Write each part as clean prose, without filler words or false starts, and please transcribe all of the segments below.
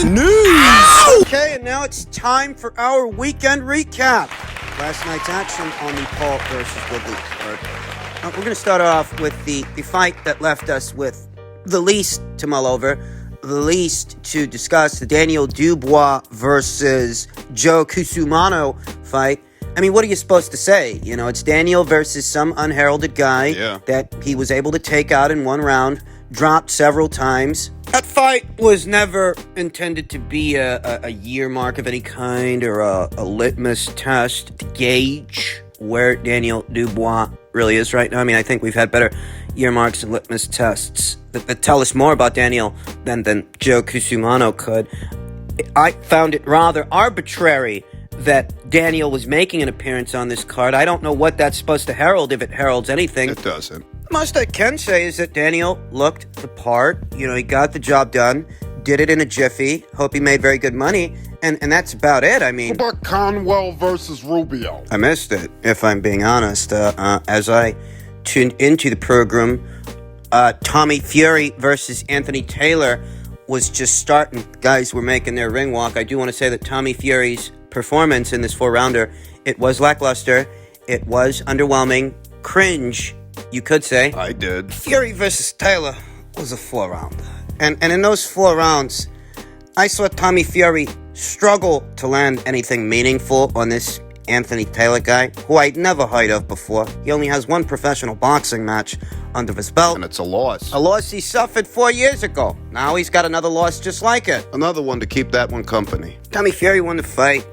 boxing news. Okay, and now it's time for our weekend recap. Last night's action on the Paul versus Woodley card. We're going to start off with the fight that left us with the least to mull over, the least to discuss, the Daniel Dubois versus Joe Cusumano fight. I mean, what are you supposed to say? You know, it's Daniel versus some unheralded guy that he was able to take out in one round, dropped several times. That fight was never intended to be a year mark of any kind or a litmus test to gauge where Daniel Dubois really is right now. I mean, I think we've had better year marks and litmus tests that tell us more about Daniel than Joe Cusumano could. I found it rather arbitrary that Daniel was making an appearance on this card. I don't know what that's supposed to herald, if it heralds anything. It doesn't. Most I can say is that Daniel looked the part. You know, he got the job done, did it in a jiffy. Hope he made very good money, and that's about it. I mean, what about Conwell versus Rubio? I missed it, if I'm being honest. As I tuned into the program, Tommy Fury versus Anthony Taylor was just starting. Guys were making their ring walk. I do want to say that Tommy Fury's performance in this 4-rounder, it was lackluster. It was underwhelming. Cringe, you could say. I did. Fury versus Taylor was a 4-rounder. And in those 4 rounds, I saw Tommy Fury struggle to land anything meaningful on this Anthony Taylor guy, who I'd never heard of before. He only has 1 professional boxing match under his belt. And it's a loss. A loss he suffered 4 years ago. Now he's got another loss just like it. Another one to keep that one company. Tommy Fury won the fight,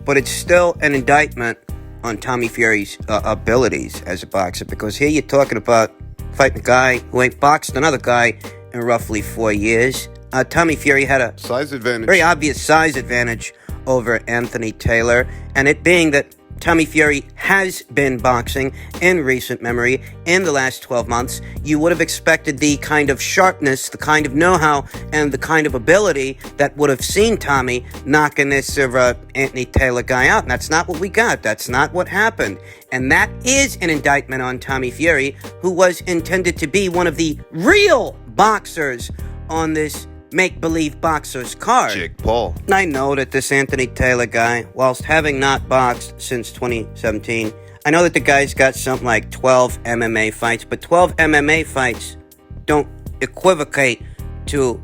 but it's still an indictment on Tommy Fury's abilities as a boxer, because here you're talking about fighting a guy who ain't boxed another guy in roughly 4 years. Tommy Fury had a size advantage, very obvious size advantage over Anthony Taylor, and it being that Tommy Fury has been boxing in recent memory in the last 12 months, you would have expected the kind of sharpness, the kind of know-how, and the kind of ability that would have seen Tommy knocking this Anthony Taylor guy out. And that's not what we got. That's not what happened. And that is an indictment on Tommy Fury, who was intended to be one of the real boxers on this make-believe boxer's card. Jake Paul. I know that this Anthony Taylor guy, whilst having not boxed since 2017, I know that the guy's got something like 12 MMA fights, but 12 MMA fights don't equivocate to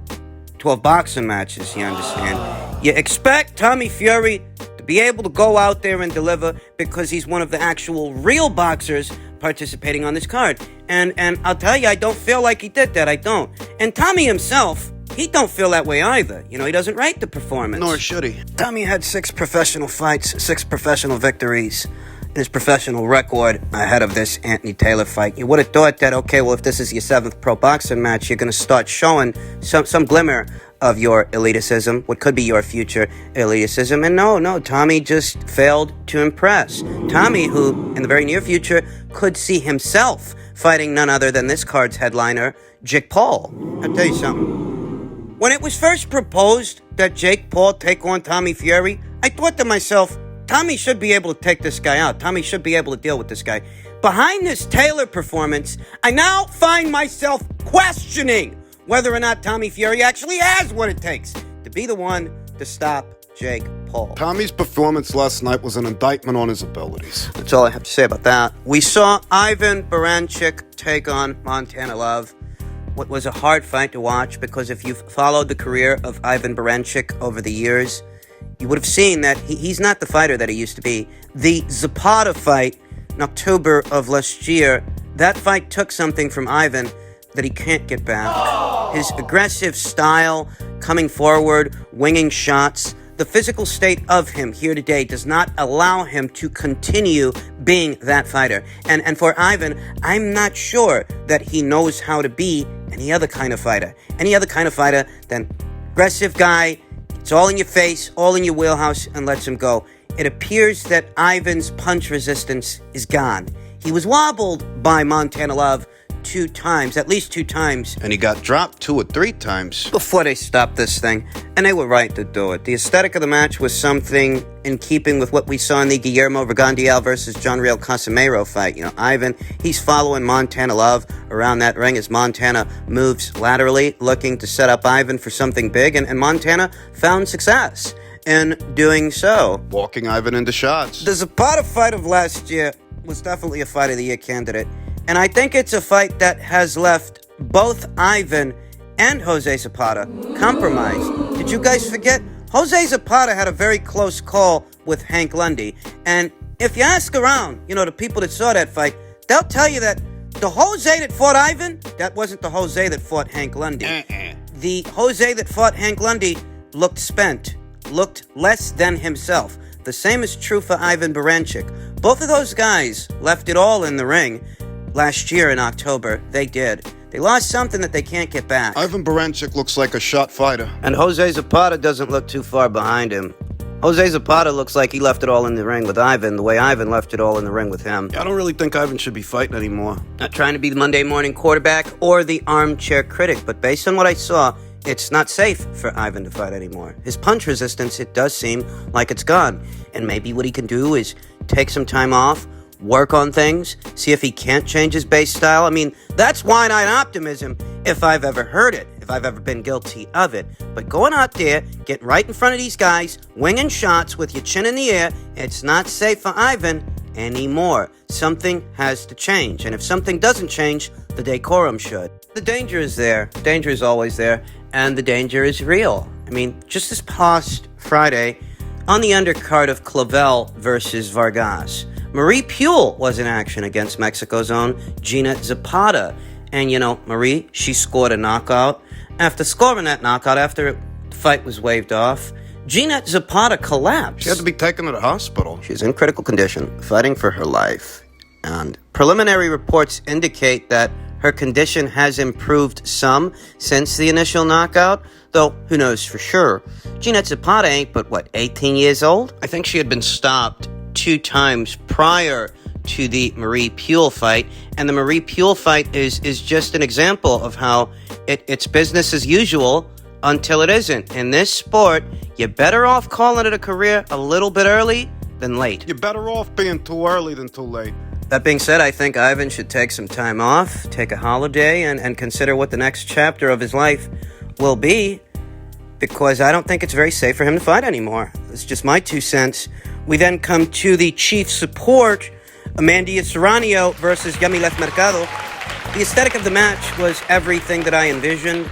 12 boxing matches, you understand? You expect Tommy Fury to be able to go out there and deliver because he's one of the actual real boxers participating on this card. And I'll tell you, I don't feel like he did that. I don't. And Tommy himself, he don't feel that way either. You know, he doesn't rate the performance. Nor should he. Tommy had 6 professional fights, 6 professional victories in his professional record ahead of this Anthony Taylor fight. You would have thought that, okay, well, if this is your 7th pro boxing match, you're going to start showing some glimmer of your elitism, what could be your future elitism. And no, Tommy just failed to impress. Tommy, who in the very near future could see himself fighting none other than this card's headliner, Jake Paul. I'll tell you something. When it was first proposed that Jake Paul take on Tommy Fury, I thought to myself, Tommy should be able to take this guy out. Tommy should be able to deal with this guy. Behind this Taylor performance, I now find myself questioning whether or not Tommy Fury actually has what it takes to be the one to stop Jake Paul. Tommy's performance last night was an indictment on his abilities. That's all I have to say about that. We saw Ivan Baranchik take on Montana Love. What was a hard fight to watch, because if you've followed the career of Ivan Baranchyk over the years, you would have seen that he's not the fighter that he used to be. The Zapata fight in October of last year, that fight took something from Ivan that he can't get back. His aggressive style, coming forward, winging shots, the physical state of him here today does not allow him to continue being that fighter. And for Ivan, I'm not sure that he knows how to be any other kind of fighter. Any other kind of fighter than aggressive guy, it's all in your face, all in your wheelhouse, and lets him go. It appears that Ivan's punch resistance is gone. He was wobbled by Montana Love 2 times, at least 2 times, And he got dropped 2 or 3 times. before they stopped this thing. And they were right to do it. The aesthetic of the match was something in keeping with what we saw in the Guillermo Vergandiel versus John Real Casimiro fight. You know, Ivan, he's following Montana Love around that ring as Montana moves laterally, looking to set up Ivan for something big. And Montana found success in doing so. Walking Ivan into shots. The Zapata fight of last year was definitely a Fight of the Year candidate. And I think it's a fight that has left both Ivan and Jose Zapata compromised. Did you guys forget? Jose Zapata had a very close call with Hank Lundy. And if you ask around, you know, the people that saw that fight, they'll tell you that the Jose that fought Ivan, that wasn't the Jose that fought Hank Lundy. The Jose that fought Hank Lundy looked spent, looked less than himself. The same is true for Ivan Baranchik. Both of those guys left it all in the ring last year in October. They did. They lost something that they can't get back. Ivan Baranchik looks like a shot fighter. And Jose Zapata doesn't look too far behind him. Jose Zapata looks like he left it all in the ring with Ivan, the way Ivan left it all in the ring with him. I don't really think Ivan should be fighting anymore. Not trying to be the Monday morning quarterback or the armchair critic, but based on what I saw, it's not safe for Ivan to fight anymore. His punch resistance, it does seem like it's gone. And maybe what he can do is take some time off, work on things, see if he can't change his base style. I mean, that's wide-eyed optimism if I've ever heard it, if I've ever been guilty of it. But going out there, getting right in front of these guys, winging shots with your chin in the air, it's not safe for Ivan anymore. Something has to change. And if something doesn't change, the decorum should. The danger is there. Danger is always there. And the danger is real. I mean, just this past Friday, on the undercard of Clavel versus Vargas, Marie Puel was in action against Mexico's own Gina Zapata. And, you know, Marie, she scored a knockout. After scoring that knockout, after the fight was waved off, Gina Zapata collapsed. She had to be taken to the hospital. She's in critical condition, fighting for her life. And preliminary reports indicate that her condition has improved some since the initial knockout, though who knows for sure. Gina Zapata ain't but, 18 years old? I think she had been stopped 2 times prior to the Marie Puel fight, and the Marie Puel fight is just an example of how it's business as usual until it isn't. In this sport, you're better off calling it a career a little bit early than late. You're better off being too early than too late. That being said, I think Ivan should take some time off, take a holiday, and consider what the next chapter of his life will be, because I don't think it's very safe for him to fight anymore. It's just my 2 cents. We then come to the chief support, Amanda Serrano versus Yamileth Mercado. The aesthetic of the match was everything that I envisioned.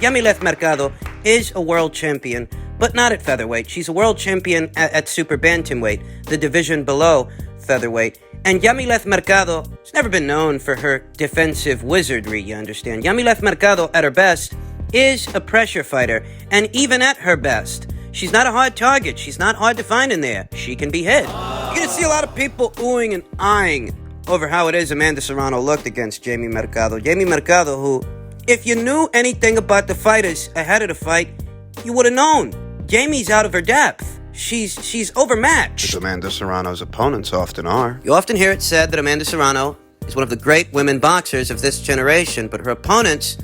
Yamileth Mercado is a world champion, but not at featherweight. She's a world champion at super bantamweight, the division below featherweight. And Yamileth Mercado has never been known for her defensive wizardry, you understand. Yamileth Mercado, at her best, is a pressure fighter. And even at her best, she's not a hard target. She's not hard to find in there. She can be hit. You're going to see a lot of people oohing and eyeing over how it is Amanda Serrano looked against Jamie Mercado. Jamie Mercado, who, if you knew anything about the fighters ahead of the fight, you would have known. Jamie's out of her depth. She's overmatched. As Amanda Serrano's opponents often are. You often hear it said that Amanda Serrano is one of the great women boxers of this generation, but her opponents,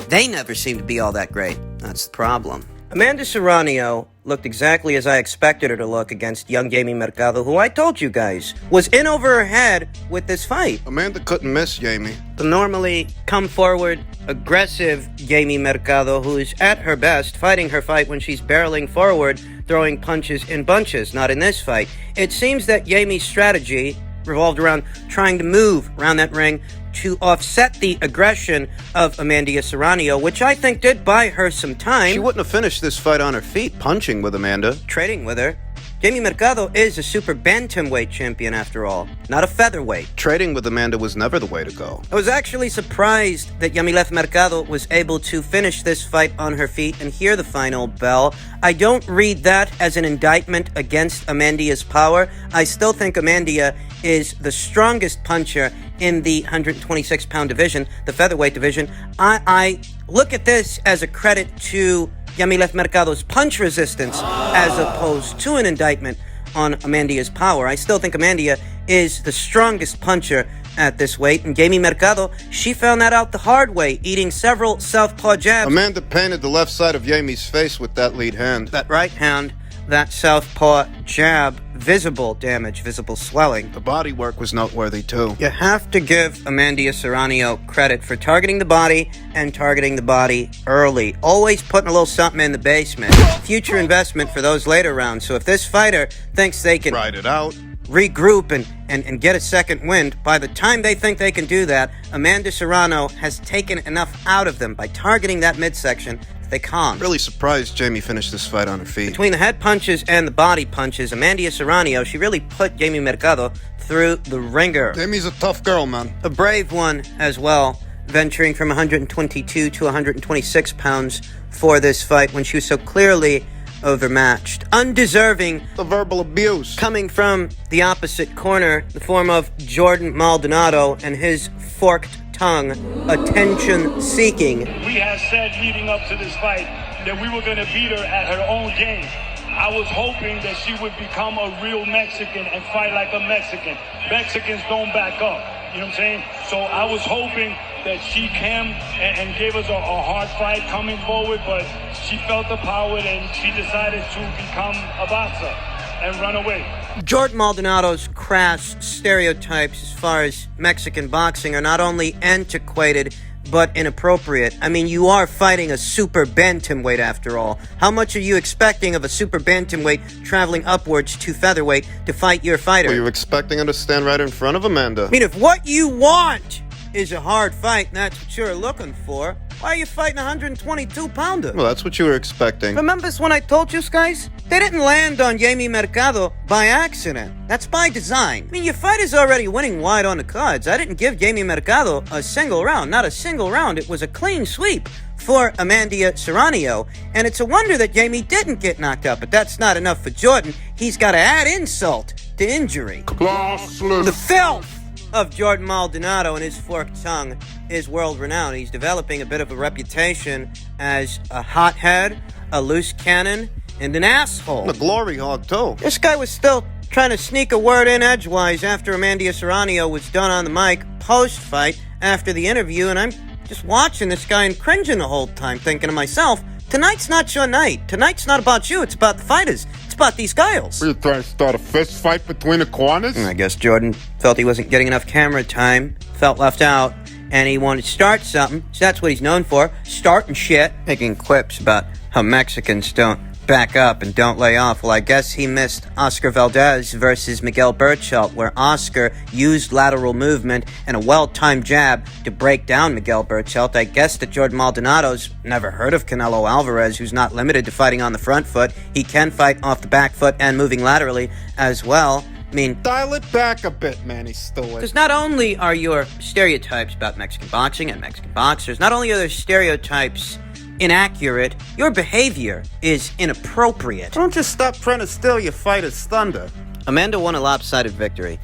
they never seem to be all that great. That's the problem. Amanda Serrano looked exactly as I expected her to look against young Jamie Mercado, who I told you guys was in over her head with this fight. Amanda couldn't miss Jamie. The normally come forward, aggressive Jamie Mercado, who is at her best, fighting her fight when she's barreling forward, throwing punches in bunches, not in this fight. It seems that Jamie's strategy revolved around trying to move around that ring to offset the aggression of Amanda Serrano, which I think did buy her some time. She wouldn't have finished this fight on her feet, punching with Amanda. Trading with her. Jamie Mercado is a super bantamweight champion after all, not a featherweight. Trading with Amanda was never the way to go. I was actually surprised that Yamileth Mercado was able to finish this fight on her feet and hear the final bell. I don't read that as an indictment against Amanda's power. I still think Amanda is the strongest puncher in the 126-pound division, the featherweight division. I look at this as a credit to Yamileth Mercado's punch resistance as opposed to an indictment on Amanda's power. I still think Amanda is the strongest puncher at this weight, and Jamie Mercado, she found that out the hard way, eating several southpaw jabs. Amanda painted the left side of Jamie's face with that lead hand. That right hand, that southpaw jab, visible damage, visible swelling. The body work was noteworthy, too. You have to give Amanda Serrano credit for targeting the body and targeting the body early. Always putting a little something in the basement. Future investment for those later rounds. So if this fighter thinks they can Ride it out. regroup and get a second wind, by the time they think they can do that, Amanda Serrano has taken enough out of them by targeting that midsection that they can't. Really surprised Jamie finished this fight on her feet. Between the head punches and the body punches, Amanda Serrano, she really put Jamie Mercado through the ringer. Jamie's a tough girl, man. A brave one as well, venturing from 122 to 126 pounds for this fight when she was so clearly overmatched. Undeserving The verbal abuse. coming from the opposite corner, the form of Jordan Maldonado and his forked tongue, attention-seeking. We had said leading up to this fight that we were going to beat her at her own game. I was hoping that she would become a real Mexican and fight like a Mexican. Mexicans don't back up. You know what I'm saying? So I was hoping that she came and gave us a hard fight coming forward, but she felt the power and she decided to become a boxer and run away. Jordan Maldonado's crass stereotypes as far as Mexican boxing are not only antiquated, but inappropriate. I mean, you are fighting a super bantamweight after all. How much are you expecting of a super bantamweight traveling upwards to featherweight to fight your fighter? Were you expecting her to stand right in front of Amanda? I mean, if what you want is a hard fight and that's what you're looking for, why are you fighting a 122-pounder? Well, that's what you were expecting. Remember when I told you guys? They didn't land on Jamie Mercado by accident. That's by design. I mean, your fight is already winning wide on the cards. I didn't give Jamie Mercado a single round. Not a single round. It was a clean sweep for Amanda Serrano. And it's a wonder that Jamie didn't get knocked out. But that's not enough for Jordan. He's got to add insult to injury. Classless. The filth of Jordan Maldonado and his forked tongue is world-renowned. He's developing a bit of a reputation as a hothead, a loose cannon, and an asshole. The glory hog, too. This guy was still trying to sneak a word in edgewise after Amanda Serrano was done on the mic post-fight after the interview, and I'm just watching this guy and cringing the whole time, thinking to myself, tonight's not your night. Tonight's not about you. It's about the fighters. It's about these guys. Were you trying to start a fist fight between the corners? I guess Jordan felt he wasn't getting enough camera time, felt left out, and he wanted to start something. So that's what he's known for, starting shit, making quips about how Mexicans don't back up and don't lay off. Well, I guess he missed Oscar Valdez versus Miguel Berchelt, where Oscar used lateral movement and a well-timed jab to break down Miguel Berchelt. I guess that Jordan Maldonado's never heard of Canelo Alvarez, who's not limited to fighting on the front foot. He can fight off the back foot and moving laterally as well. I mean, Dial it back a bit, Manny Stewart. because not only are your stereotypes about Mexican boxing and Mexican boxers, not only are there stereotypes inaccurate, your behavior is inappropriate. Don't just stop trying to steal your fighter's thunder. Amanda won a lopsided victory.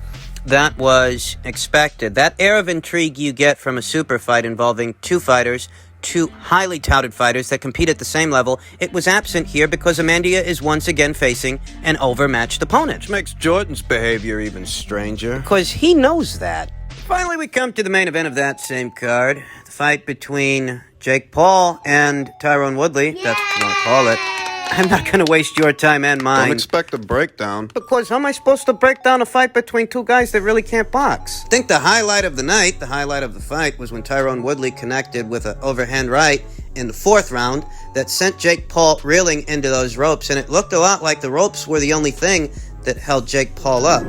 That was expected. That air of intrigue you get from a super fight involving two fighters, two highly touted fighters that compete at the same level, it was absent here because Amanda is once again facing an overmatched opponent. Which makes Jordan's behavior even stranger. Because he knows that. Finally, we come to the main event of that same card. The fight between Jake Paul and Tyrone Woodley. That's what you want to call it. I'm not going to waste your time and mine. Don't expect a breakdown. Because how am I supposed to break down a fight between two guys that really can't box? I think the highlight of the night, the highlight of the fight, was when Tyrone Woodley connected with an overhand right in the fourth round that sent Jake Paul reeling into those ropes, and it looked a lot like the ropes were the only thing that held Jake Paul up.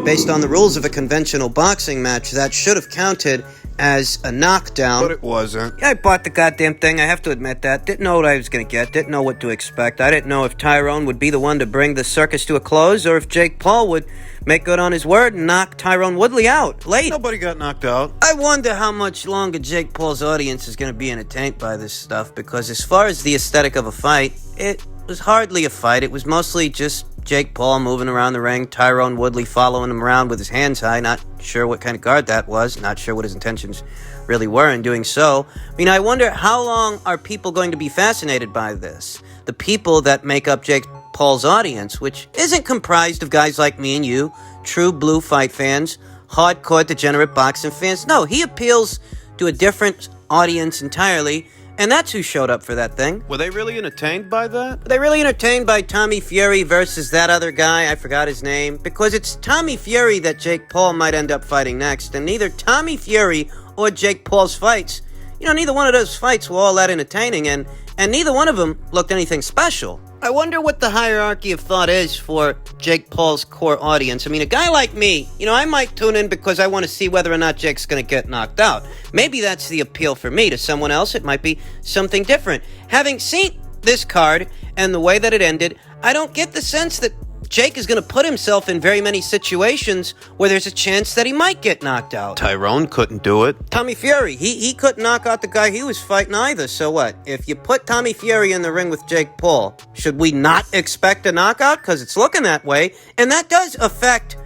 Based on the rules of a conventional boxing match, that should have counted as a knockdown. But it wasn't. Yeah, I bought the goddamn thing, I have to admit that. Didn't know what I was going to get, didn't know what to expect. I didn't know if Tyrone would be the one to bring the circus to a close, or if Jake Paul would make good on his word and knock Tyrone Woodley out late. Nobody got knocked out. I wonder how much longer Jake Paul's audience is going to be entertained by this stuff, because as far as the aesthetic of a fight, it was hardly a fight. It was mostly just Jake Paul moving around the ring, Tyrone Woodley following him around with his hands high, not sure what kind of guard that was, not sure what his intentions really were in doing so. I mean, I wonder how long are people going to be fascinated by this? The people that make up Jake Paul's audience, which isn't comprised of guys like me and you, true blue fight fans, hardcore degenerate boxing fans. No, he appeals to a different audience entirely, and that's who showed up for that thing. Were they really entertained by that? Were they really entertained by Tommy Fury versus that other guy? I forgot his name. Because it's Tommy Fury that Jake Paul might end up fighting next, and neither Tommy Fury or Jake Paul's fights, neither one of those fights were all that entertaining, and neither one of them looked anything special. I wonder what the hierarchy of thought is for Jake Paul's core audience. I mean, a guy like me, I might tune in because I want to see whether or not Jake's going to get knocked out. Maybe that's the appeal for me. To someone else, it might be something different. Having seen this card and the way that it ended, I don't get the sense that Jake is going to put himself in very many situations where there's a chance that he might get knocked out. Tyrone couldn't do it. Tommy Fury, he couldn't knock out the guy he was fighting either, so what? If you put Tommy Fury in the ring with Jake Paul, should we not expect a knockout? Because it's looking that way, and that does affect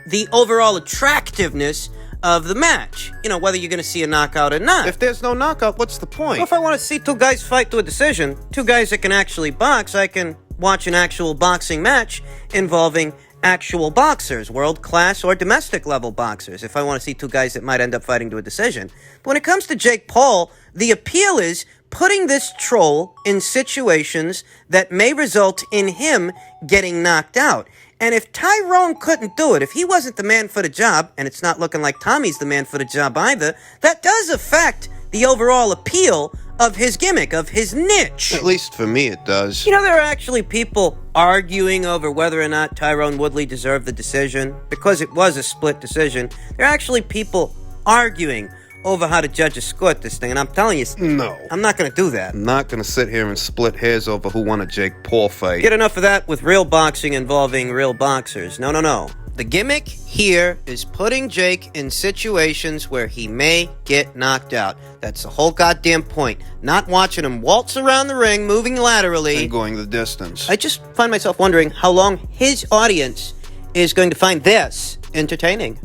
the overall attractiveness of the match. Whether you're going to see a knockout or not. If there's no knockout, what's the point? Well, if I want to see two guys fight to a decision, two guys that can actually box, I can watch an actual boxing match involving actual boxers, world-class or domestic-level boxers, if I want to see two guys that might end up fighting to a decision. But when it comes to Jake Paul, the appeal is putting this troll in situations that may result in him getting knocked out. And if Tyrone couldn't do it, if he wasn't the man for the job, and it's not looking like Tommy's the man for the job either, that does affect the overall appeal of his gimmick, of his niche. At least for me, it does. There are actually people arguing over whether or not Tyrone Woodley deserved the decision, because it was a split decision. There are actually people arguing over how the judges scored this thing, and I'm telling you, No. I'm not going to do that. I'm not going to sit here and split hairs over who won a Jake Paul fight. Get enough of that with real boxing involving real boxers. No. The gimmick here is putting Jake in situations where he may get knocked out. That's the whole goddamn point. Not watching him waltz around the ring, moving laterally. And going the distance. I just find myself wondering how long his audience is going to find this entertaining.